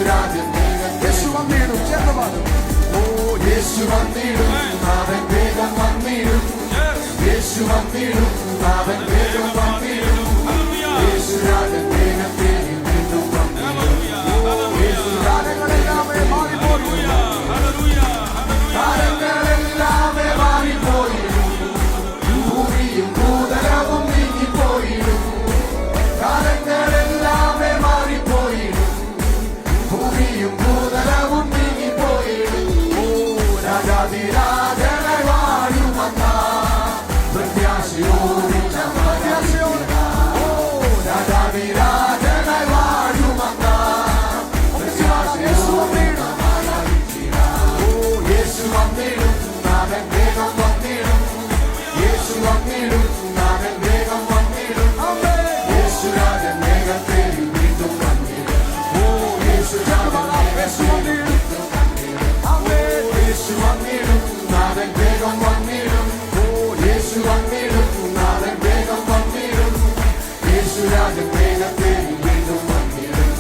യേശുരാജൻ യേശു വന്നിടും ചേർന്ന് പാടും. ഓ യേശു വന്നിടും അവൻ വേഗം വന്നിടും. യേശു വന്നിടും അവൻ വേഗം വന്നിടും. യേശുരാജൻ വേഗത്തിൽ വീണ്ടും വന്നിടും. യേശുരാജങ്ങളെല്ലാമേ മാറിപ്പോയിടും. കാലങ്ങളെല്ലാമേ മാറിപ്പോയിടും. ഭൂമിയും ഭൂതലവും നീങ്ങിപ്പോയിടും. കാലങ്ങളെല്ലാമേ മാറിപ്പോയിടും. ഭൂമിയും ഭൂതലവും നീങ്ങിപ്പോയിടും. ഓ രാജാതിരാജനായി വാഴുമെന്ന പ്രത്യാശയോടെ രാജാതിരാജനായി വാഴുമെന്ന പ്രത്യാശയോടെ യേശു വന്നിടും അവൻ വേഗം വന്നിടും. യേശു വന്നിടും അവൻ വേഗം വന്നിടും. യേശുരാജൻ വേഗത്തിൽ വീണ്ടും വന്നിടും. ഓ യേശുരാജൻ യേശു വന്നിടും അവൻ വേഗം വന്നിടും. ഓ യേശു വന്നിടും അവൻ വേഗം വന്നിടും. യേശുരാജൻ വേഗത്തിൽ വീണ്ടും വന്നിടും.